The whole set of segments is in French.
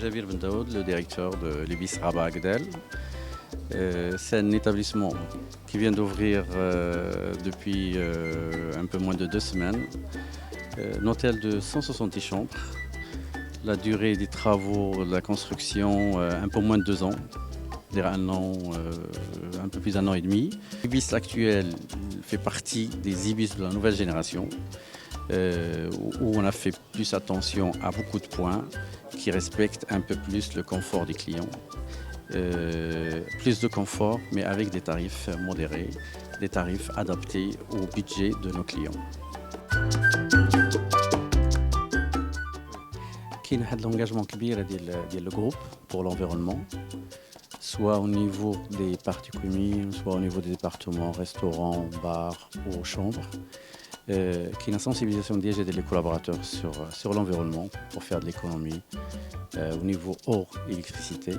Jabir Ben Daoud, le directeur de l'Ibis Rabat Agdel. C'est un établissement qui vient d'ouvrir depuis un peu moins de 2 semaines. Un hôtel de 170 chambres. La durée des travaux, de la construction, un peu moins de 2 ans. C'est-à-dire un peu plus d'1 an et demi. L'Ibis actuel fait partie des Ibis de la nouvelle génération, où on a fait plus attention à beaucoup de points qui respectent un peu plus le confort des clients. Plus de confort, mais avec des tarifs modérés, des tarifs adaptés au budget de nos clients. Il y a un engagement du groupe pour l'environnement, soit au niveau des parties communes, soit au niveau des départements, restaurants, bars ou chambres. Il y a une sensibilisation des collaborateurs sur l'environnement pour faire de l'économie au niveau hors électricité.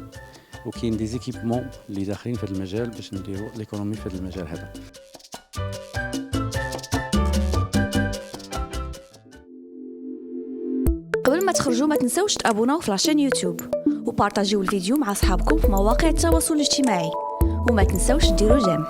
وكاين des équipements اللي داخلين في المجال باش نديروا l'économie في المجال هذا. قبل ما تخرجوا ما تنسوش تابوناو في لاشين يوتيوب وبارطاجيو الفيديو مع اصحابكم في مواقع التواصل الاجتماعي وما تنسوش ديروا جيم.